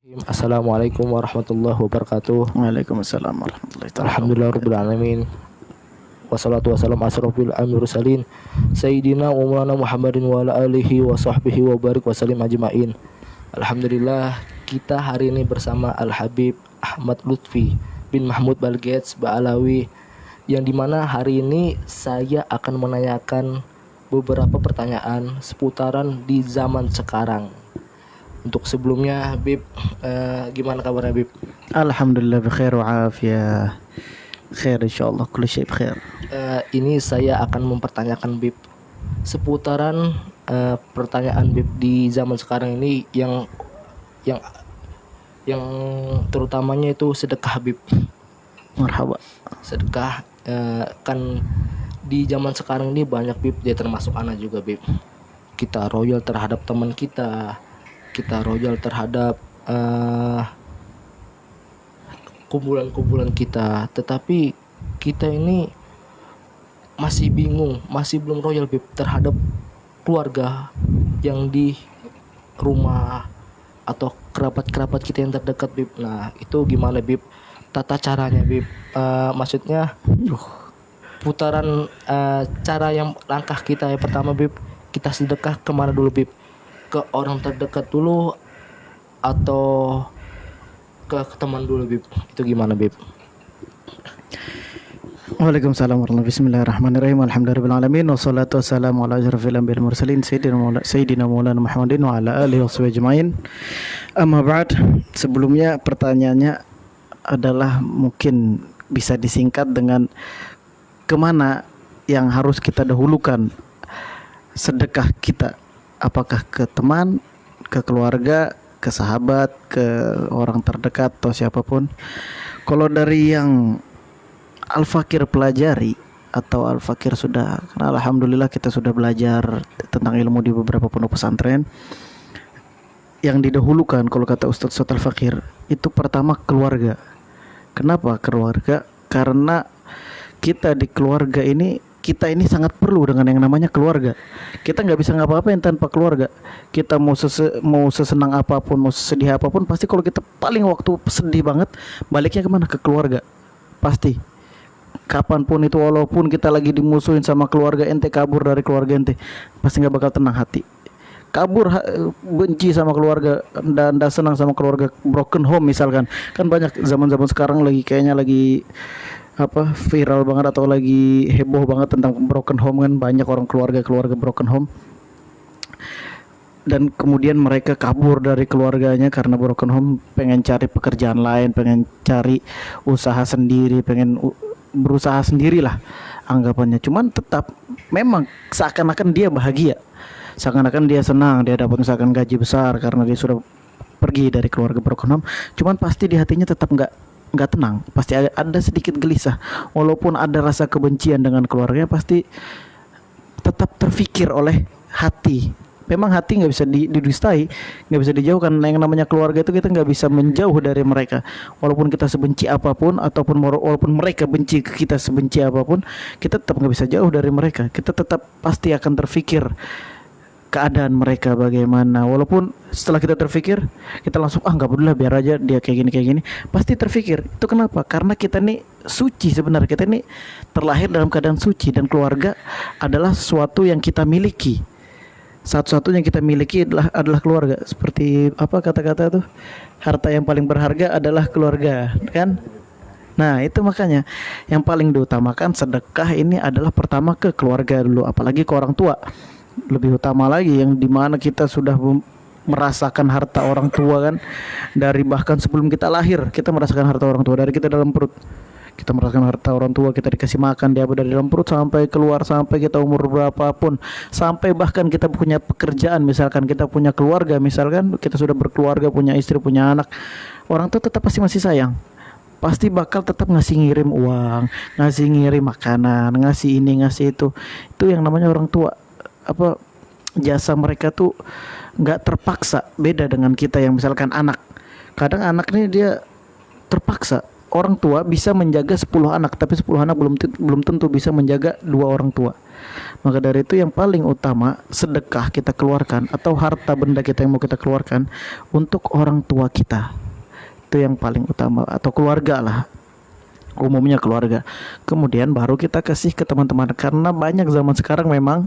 Assalamualaikum warahmatullahi wabarakatuh. Waalaikumsalam warahmatullahi taala Alhamdulillahirabbil wabarakatuh. alamin. Wassalatu wassalamu asrofil mursalin Sayyidina wa maulana Muhammadin wa ala alihi wa sahbihi wa barik wa salim ajma'in. Alhamdulillah, kita hari ini bersama Al-Habib Ahmad Lutfi bin Mahmud Balgets Ba'alawi, yang dimana hari ini saya akan menanyakan beberapa pertanyaan seputaran di zaman sekarang. Untuk sebelumnya, Bib, gimana kabarnya, Bib? Alhamdulillah bikhair wa afiyah. Khair insyaallah, kullu syai' khair. Ini saya akan mempertanyakan, Bib, seputaran pertanyaan, Bib, di zaman sekarang ini yang yang terutamanya itu sedekah, Bib. Marhaba. Sedekah, kan di zaman sekarang ini banyak, Bib, dia termasuk anak juga, Bib. Kita royal terhadap teman kita royal terhadap kumpulan-kumpulan kita, tetapi kita ini masih bingung, masih belum royal, Bib, terhadap keluarga yang di rumah atau kerabat-kerabat kita yang terdekat, Bib. Nah, itu gimana, Bib, tata caranya, Bib? Maksudnya putaran cara yang langkah kita yang pertama, Bib, kita sedekah kemana dulu, Bib? Ke orang terdekat dulu atau ke teman dulu, Bib? Itu gimana, Bib? Waalaikumsalam warahmatullahi. Bismillahirrahmanirrahim. Alhamdulillahirabbil alamin wassalatu wassalamu ala asyrofil anbiya'il mursalin sayyidina maulana Muhammadin wa ala alihi washabihi ajmain. Amma ba'd. Sebelumnya pertanyaannya adalah mungkin bisa disingkat dengan kemana yang harus kita dahulukan sedekah kita, apakah ke teman, ke keluarga, ke sahabat, ke orang terdekat atau siapapun. Kalau dari yang Al-Fakir pelajari atau Al-Fakir sudah, karena alhamdulillah kita sudah belajar tentang ilmu di beberapa pondok pesantren, yang didahulukan kalau kata Ustadz Al-Fakir itu pertama keluarga. Kenapa keluarga? Karena kita di keluarga ini, kita ini sangat perlu dengan yang namanya keluarga. Kita nggak bisa ngapa-ngapain tanpa keluarga. Kita mau sesenang apapun, mau sesedih apapun, pasti kalau kita paling waktu sedih banget, baliknya kemana? Ke keluarga. Pasti. Kapanpun itu, walaupun kita lagi dimusuhin sama keluarga ente, kabur dari keluarga ente, pasti nggak bakal tenang hati. Benci sama keluarga, dan senang sama keluarga, broken home misalkan. Kan banyak zaman-zaman sekarang lagi kayaknya lagi viral banget atau lagi heboh banget tentang broken home, kan banyak orang keluarga broken home, dan kemudian mereka kabur dari keluarganya karena broken home, pengen cari pekerjaan lain, pengen cari usaha sendiri, pengen berusaha sendirilah anggapannya. Cuman tetap memang seakan-akan dia bahagia, seakan-akan dia senang, dia dapat misalkan gaji besar karena dia sudah pergi dari keluarga broken home. Cuman pasti di hatinya tetap nggak tenang, pasti ada sedikit gelisah. Walaupun ada rasa kebencian dengan keluarganya, pasti tetap terfikir oleh hati. Memang hati nggak bisa didustai, nggak bisa dijauhkan. Yang namanya keluarga itu kita nggak bisa menjauh dari mereka. Walaupun kita sebenci apapun, ataupun walaupun mereka benci ke kita sebenci apapun, kita tetap nggak bisa jauh dari mereka. Kita tetap pasti akan terfikir keadaan mereka bagaimana. Walaupun setelah kita terfikir, kita langsung nggak peduli lah, biar aja dia kayak gini. Pasti terfikir. Itu kenapa? Karena kita nih suci sebenarnya. Kita nih terlahir dalam keadaan suci, dan keluarga adalah sesuatu yang kita miliki. Satu-satunya yang kita miliki adalah keluarga. Seperti apa kata-kata tuh? Harta yang paling berharga adalah keluarga, kan? Nah, itu makanya yang paling diutamakan sedekah ini adalah pertama ke keluarga dulu, apalagi ke orang tua. Lebih utama lagi, yang dimana kita sudah merasakan harta orang tua, kan, dari bahkan sebelum kita lahir kita merasakan harta orang tua. Dari kita dalam perut kita merasakan harta orang tua, kita dikasih makan dari dalam perut sampai keluar, sampai kita umur berapapun, sampai bahkan kita punya pekerjaan, misalkan kita punya keluarga, misalkan kita sudah berkeluarga, punya istri, punya anak, orang tua tetap pasti masih sayang, pasti bakal tetap ngasih ngirim uang, ngasih ngirim makanan, ngasih ini ngasih itu. Itu yang namanya orang tua. Jasa mereka tuh nggak terpaksa. Beda dengan kita yang misalkan anak. Kadang anak ini dia terpaksa, orang tua bisa menjaga 10 anak, tapi 10 anak belum tentu bisa menjaga 2 orang tua. Maka dari itu yang paling utama sedekah kita keluarkan atau harta benda kita yang mau kita keluarkan untuk orang tua kita. Itu yang paling utama, atau keluarga lah. Umumnya keluarga. Kemudian baru kita kasih ke teman-teman, karena banyak zaman sekarang memang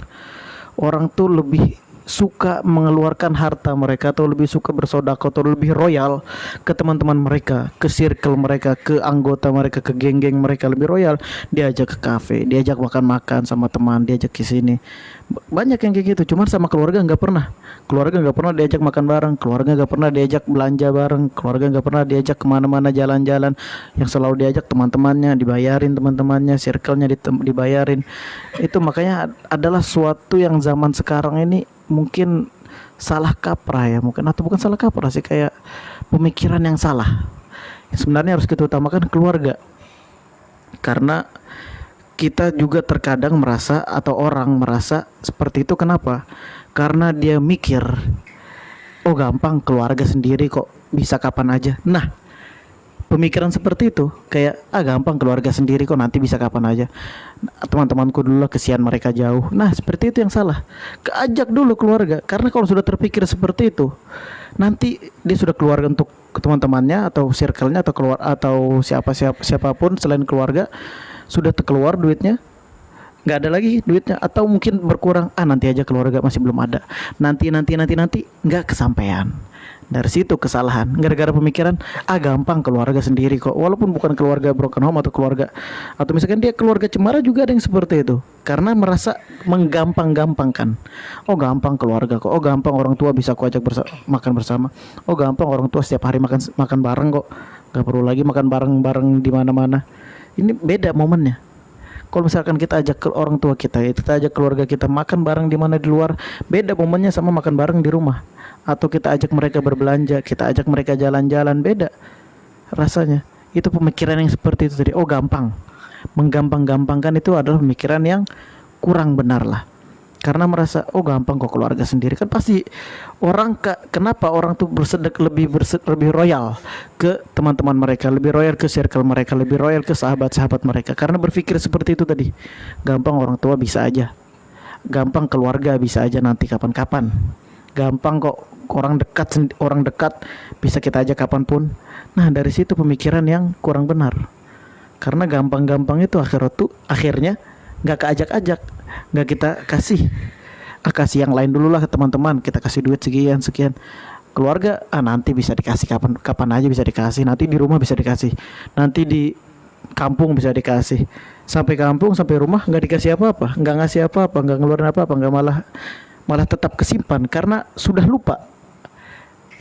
orang tuh lebih suka mengeluarkan harta mereka atau lebih suka bersedekah atau lebih royal ke teman-teman mereka, ke circle mereka, ke anggota mereka, ke geng-geng mereka, lebih royal. Diajak ke kafe, diajak makan-makan sama teman, diajak ke sini. Banyak yang kayak gitu. Cuman sama keluarga nggak pernah. Keluarga nggak pernah diajak makan bareng, keluarga nggak pernah diajak belanja bareng, keluarga nggak pernah diajak kemana-mana jalan-jalan. Yang selalu diajak teman-temannya, dibayarin teman-temannya, circle-nya dibayarin. Itu makanya adalah suatu yang zaman sekarang ini mungkin salah kaprah ya, mungkin, atau bukan salah kaprah sih, kayak pemikiran yang salah. Sebenarnya harus kita utamakan keluarga, karena kita juga terkadang merasa atau orang merasa seperti itu. Kenapa? Karena dia mikir, oh gampang, keluarga sendiri kok, bisa kapan aja. Nah, pemikiran seperti itu kayak gampang, keluarga sendiri kok, nanti bisa kapan aja, teman-temanku dulu lah, kesian mereka jauh. Nah, seperti itu yang salah. Keajak dulu keluarga, karena kalau sudah terpikir seperti itu, nanti dia sudah keluarga untuk teman-temannya atau circle-nya atau keluar atau siapapun selain keluarga, sudah terkeluar duitnya, nggak ada lagi duitnya, atau mungkin berkurang, nanti aja, keluarga masih belum ada, nanti nggak kesampaian. Dari situ kesalahan, gara-gara pemikiran gampang, keluarga sendiri kok, walaupun bukan keluarga broken home atau keluarga, atau misalkan dia keluarga cemara, juga ada yang seperti itu, karena merasa menggampang-gampangkan. Oh gampang keluarga kok, oh gampang orang tua bisa kok ajak makan bersama, oh gampang orang tua setiap hari makan bareng kok, nggak perlu lagi makan bareng-bareng di mana-mana. Ini beda momennya. Kalau misalkan kita ajak ke orang tua kita ajak keluarga kita makan bareng di mana, di luar, beda momennya sama makan bareng di rumah. Atau kita ajak mereka berbelanja, kita ajak mereka jalan-jalan, beda rasanya. Itu pemikiran yang seperti itu tadi. Oh gampang, menggampang-gampangkan itu adalah pemikiran yang kurang benar lah. Karena merasa gampang kok, keluarga sendiri kan pasti orang kenapa orang tuh lebih royal ke teman-teman mereka, lebih royal ke circle mereka, lebih royal ke sahabat-sahabat mereka, karena berpikir seperti itu tadi. Gampang orang tua bisa aja, gampang keluarga bisa aja nanti kapan-kapan, gampang kok orang dekat bisa kita ajak kapanpun. Nah, dari situ pemikiran yang kurang benar. Karena gampang-gampang itu akhirnya nggak keajak-ajak, nggak kita kasih yang lain dulu lah ke teman-teman, kita kasih duit sekian. Keluarga nanti bisa dikasih kapan aja, bisa dikasih, nanti di rumah bisa dikasih, nanti di kampung bisa dikasih. Sampai kampung, sampai rumah nggak dikasih apa-apa, nggak ngasih apa-apa, nggak ngeluarin apa-apa, nggak malah tetap kesimpan karena sudah lupa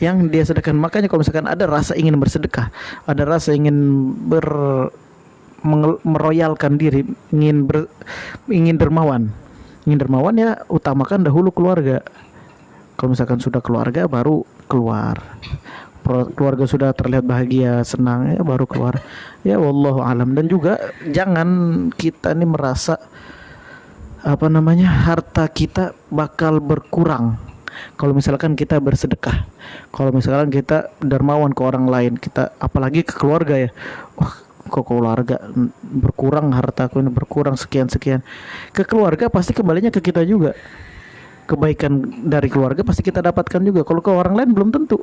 yang dia sedekahkan. Makanya kalau misalkan ada rasa ingin bersedekah, ada rasa ingin meroyalkan diri, ingin dermawan ya, utamakan dahulu keluarga. Kalau misalkan sudah keluarga baru keluar, keluarga sudah terlihat bahagia, senang, ya baru keluar. Ya wallahu alam. Dan juga jangan kita ini merasa harta kita bakal berkurang kalau misalkan kita bersedekah, kalau misalkan kita dermawan ke orang lain, kita apalagi ke keluarga ya. Kok keluarga berkurang, hartaku ini berkurang sekian. Ke keluarga pasti kembalinya ke kita juga. Kebaikan dari keluarga pasti kita dapatkan juga. Kalau ke orang lain belum tentu.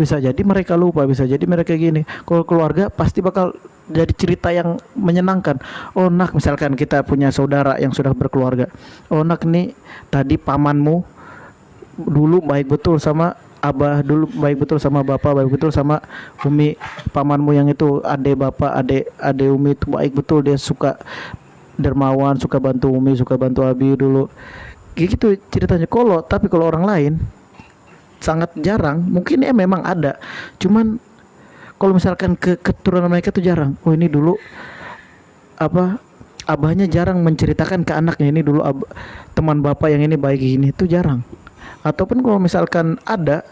Bisa jadi mereka lupa, bisa jadi mereka gini. Kalau keluarga pasti bakal jadi cerita yang menyenangkan. Oh nak, misalkan kita punya saudara yang sudah berkeluarga. Oh nak, nih tadi pamanmu dulu baik betul sama abah, dulu baik betul sama bapak, baik betul sama umi. Pamanmu yang itu ade bapak, ade umi itu baik betul, dia suka dermawan, suka bantu umi, suka bantu abi dulu. Gitu ceritanya. Tapi kalau orang lain sangat jarang, mungkin ya memang ada, cuman kalau misalkan ke keturunan mereka tuh jarang. Oh ini dulu abahnya jarang menceritakan ke anaknya, ini dulu teman bapak yang ini baik gini, itu jarang. Ataupun kalau misalkan ada,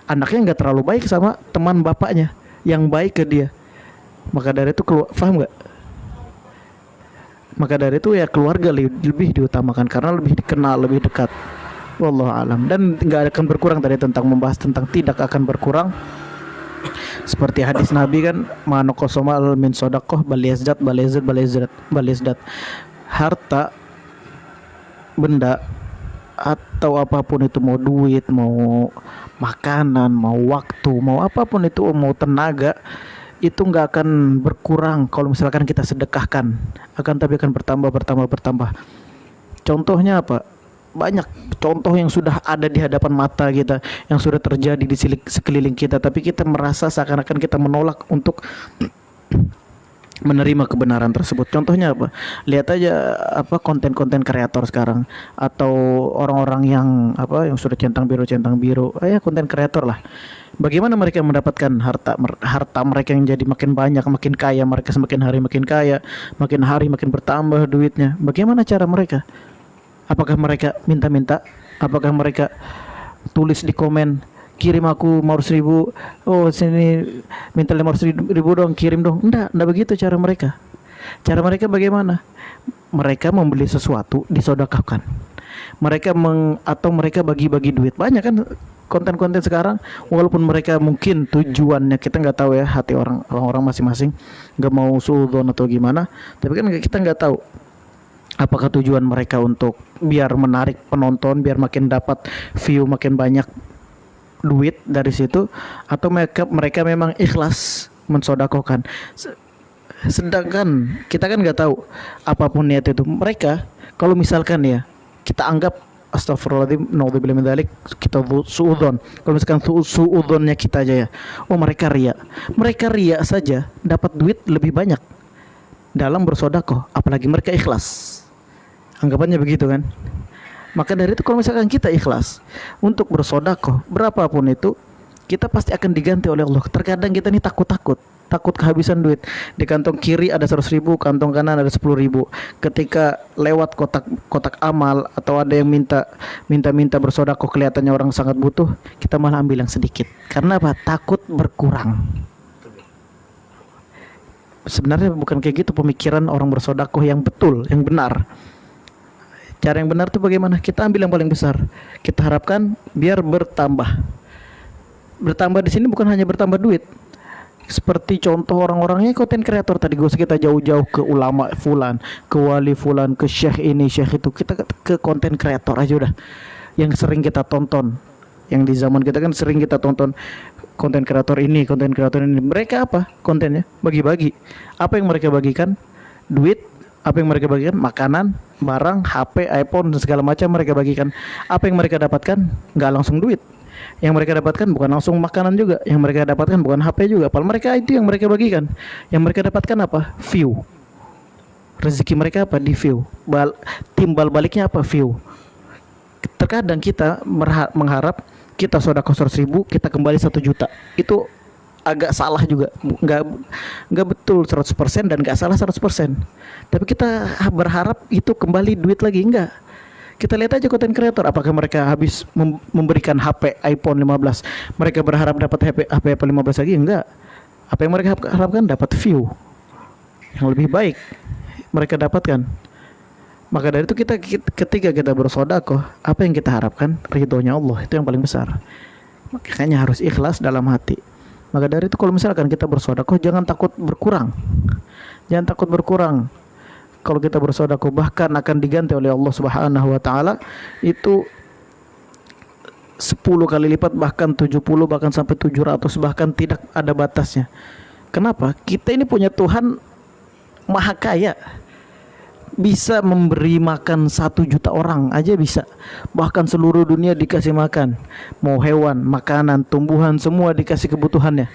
anaknya nggak terlalu baik sama teman bapaknya yang baik ke dia, maka dari itu paham nggak? Maka dari itu ya keluarga lebih diutamakan karena lebih dikenal, lebih dekat. Wallahu alam. Dan nggak akan berkurang tadi tentang membahas tentang tidak akan berkurang Seperti hadis Nabi kan, manokosomal min sodakoh baliazdat baliazdat baliazdat baliazdat. Harta, benda atau apapun itu, mau duit, mau makanan, mau waktu, mau apapun itu, mau tenaga, itu nggak akan berkurang kalau misalkan kita sedekahkan, akan tapi akan bertambah bertambah bertambah. Contohnya apa? Banyak contoh yang sudah ada di hadapan mata kita, yang sudah terjadi di sekeliling kita, tapi kita merasa seakan-akan kita menolak untuk menerima kebenaran tersebut. Contohnya apa? Lihat aja apa konten-konten kreator sekarang, atau orang-orang yang apa yang sudah centang biru, konten kreator lah. Bagaimana mereka mendapatkan harta mereka yang jadi makin banyak, makin kaya, mereka semakin hari makin kaya, makin hari makin bertambah duitnya. Bagaimana cara mereka? Apakah mereka minta-minta? Apakah mereka tulis di komen, kirim aku 500.000, oh sini minta 500.000 dong, kirim dong? Enggak begitu cara mereka. Cara mereka bagaimana? Mereka membeli sesuatu, disodakahkan. Mereka atau mereka bagi-bagi duit. Banyak kan konten-konten sekarang, walaupun mereka mungkin tujuannya kita nggak tahu ya, hati orang masing-masing, nggak mau suudzon atau gimana, tapi kan kita nggak tahu apakah tujuan mereka untuk biar menarik penonton, biar makin dapat view, makin banyak duit dari situ, atau mereka memang ikhlas mensodakohkan. Sedangkan kita kan nggak tahu apapun niat itu mereka. Kalau misalkan ya kita anggap astagfirullahaladzim, naudzubillah min dzalik, kita suudzon. Kalau misalkan suudzonnya kita aja ya, oh mereka ria saja dapat duit lebih banyak dalam bersodakoh, apalagi mereka ikhlas. Anggapannya begitu kan. Maka dari itu kalau misalkan kita ikhlas untuk bersodakoh berapapun itu, kita pasti akan diganti oleh Allah. Terkadang kita ini takut kehabisan duit. Di kantong kiri ada 100.000, kantong kanan ada 10.000. Ketika lewat kotak amal, atau ada yang minta bersodakoh, kelihatannya orang sangat butuh, kita malah ambil yang sedikit. Karena apa? Takut berkurang. Sebenarnya bukan kayak gitu pemikiran orang bersodakoh yang betul, yang benar. Cara yang benar itu bagaimana? Kita ambil yang paling besar. Kita harapkan biar bertambah. Bertambah di sini bukan hanya bertambah duit. Seperti contoh orang-orangnya konten kreator tadi, gak usah kita jauh-jauh ke ulama fulan, ke wali fulan, ke syekh ini, syekh itu. Kita ke konten kreator aja udah. Yang sering kita tonton. Yang di zaman kita kan sering kita tonton konten kreator ini, konten kreator ini. Mereka apa kontennya? Bagi-bagi. Apa yang mereka bagikan? Duit. Apa yang mereka bagikan? Makanan, barang, HP, iPhone, dan segala macam mereka bagikan. Apa yang mereka dapatkan? Nggak langsung duit. Yang mereka dapatkan bukan langsung makanan juga. Yang mereka dapatkan bukan HP juga. Padahal mereka itu yang mereka bagikan. Yang mereka dapatkan apa? View. Rezeki mereka apa? Di view. Timbal baliknya apa? View. Terkadang kita mengharap kita sedekah 100.000, kita kembali 1 juta. Itu agak salah juga, nggak betul 100% dan nggak salah 100%. Tapi kita berharap itu kembali duit lagi, enggak. Kita lihat aja konten kreator, apakah mereka habis memberikan HP iPhone 15, mereka berharap dapat HP iPhone 15 lagi? Enggak. Apa yang mereka harapkan? Dapat view yang lebih baik mereka dapatkan. Maka dari itu ketika kita bersedekah, apa yang kita harapkan? Ridhonya Allah, itu yang paling besar. Makanya harus ikhlas dalam hati. Maka dari itu kalau misalkan kita bersedekah, jangan takut berkurang. Jangan takut berkurang. Kalau kita bersedekah bahkan akan diganti oleh Allah Subhanahu wa taala itu 10 kali lipat, bahkan 70, bahkan sampai 700, bahkan tidak ada batasnya. Kenapa? Kita ini punya Tuhan Maha Kaya. Bisa memberi makan 1 juta orang aja bisa. Bahkan seluruh dunia dikasih makan. Mau hewan, makanan, tumbuhan, semua dikasih kebutuhannya.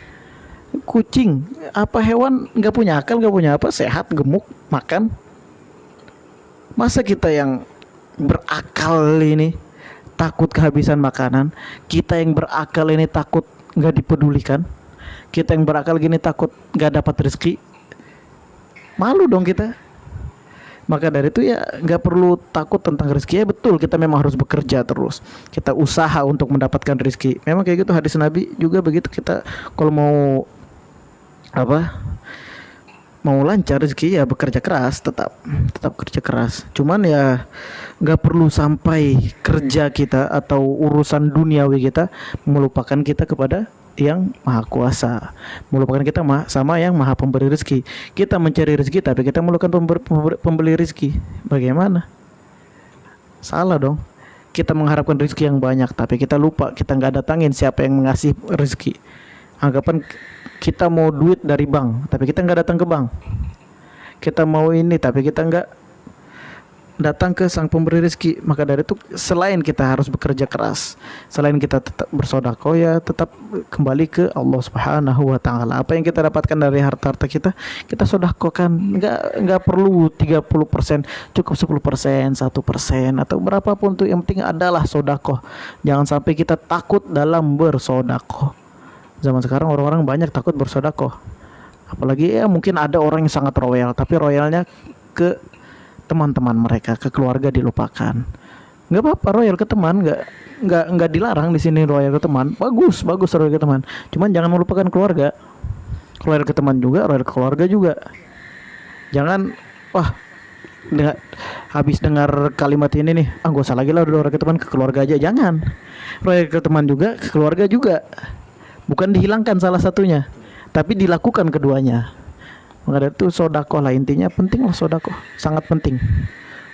Kucing, apa hewan gak punya akal, gak punya apa, sehat, gemuk, makan. Masa kita yang berakal ini takut kehabisan makanan? Kita yang berakal ini takut gak dipedulikan? Kita yang berakal gini takut gak dapat rezeki? Malu dong kita. Maka dari itu ya nggak perlu takut tentang rezeki. Ya betul, kita memang harus bekerja terus. Kita usaha untuk mendapatkan rezeki. Memang kayak gitu, hadis Nabi juga begitu. Kita kalau mau lancar rezeki ya bekerja keras, tetap kerja keras. Cuman ya nggak perlu sampai kerja kita atau urusan duniawi kita melupakan kita kepada yang maha kuasa, melupakan kita sama yang maha pemberi rezeki. Kita mencari rezeki tapi kita melupakan pembeli rezeki. Bagaimana? Salah dong. Kita mengharapkan rezeki yang banyak tapi kita lupa, kita nggak datangin siapa yang mengasih rezeki. Anggapan kita mau duit dari bank tapi kita nggak datang ke bank. Kita mau ini tapi kita nggak datang ke sang pemberi rezeki. Maka dari itu selain kita harus bekerja keras, selain kita tetap bersedekah, ya tetap kembali ke Allah Subhanahu wa taala. Apa yang kita dapatkan dari harta-harta kita, kita sedekahkan. Enggak perlu 30%, cukup 10%, 1% atau berapapun tuh, yang penting adalah sedekah. Jangan sampai kita takut dalam bersedekah. Zaman sekarang orang-orang banyak takut bersedekah. Apalagi ya mungkin ada orang yang sangat royal, tapi royalnya ke teman-teman mereka, ke keluarga dilupakan. Nggak apa-apa royal ke teman, nggak dilarang di sini royal ke teman. Bagus royal ke teman. Cuman jangan melupakan keluarga. Royal ke teman juga, royal ke keluarga juga. Jangan habis dengar kalimat ini nih, gak usah lagi lah udah royal ke teman, ke keluarga aja. Jangan. Royal ke teman juga, ke keluarga juga. Bukan dihilangkan salah satunya, tapi dilakukan keduanya. Maka dari itu sedekah lah, intinya penting lah sedekah, sangat penting.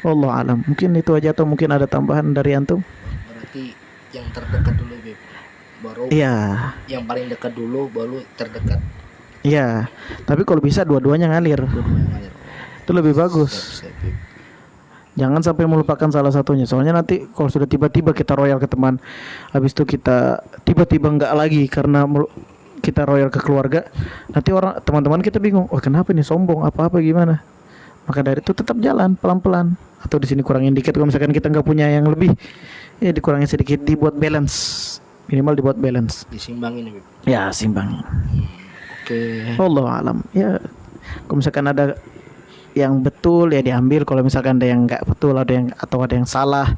Wallahu alam. Mungkin itu aja atau mungkin ada tambahan dari antum? Berarti yang terdekat dulu, Beb. Baru Iya. yang paling dekat dulu baru terdekat. Iya. Tapi kalau bisa dua-duanya ngalir. Dua-duanya ngalir. Itu lebih bagus. Siap, Beb. Jangan sampai melupakan salah satunya. Soalnya nanti kalau sudah tiba-tiba kita royal ke teman, habis itu kita tiba-tiba enggak lagi karena kita royal ke keluarga, nanti orang teman-teman kita bingung, kenapa nih, sombong apa gimana. Maka dari itu tetap jalan pelan-pelan, atau di sini kurangin dikit kalau misalkan kita nggak punya yang lebih, ya dikurangin sedikit, dibuat balance, minimal dibuat balance. Disimbangin, Beb. Ya simbangin. Oke. Wallahu alam. Ya kalau misalkan ada yang betul ya diambil, kalau misalkan ada yang nggak betul, ada yang salah,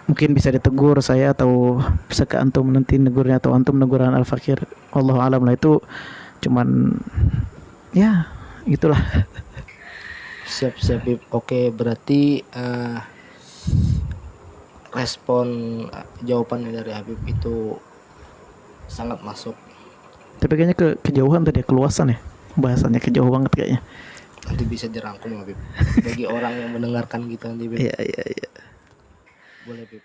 mungkin bisa ditegur saya atau bisa ke antum nanti negurnya, atau antum neguran al-fakir. Wallahu alam lah, itu cuman ya gitulah. Siap, Beb. Oke, berarti respon jawabannya dari Habib itu sangat masuk. Tapi kayaknya kejauhan tadi, keluasan ya bahasannya, kejauh banget kayaknya. Nanti bisa dirangkum, Habib, bagi orang yang mendengarkan kita nanti, Beb. Iya. Boleh, Beb.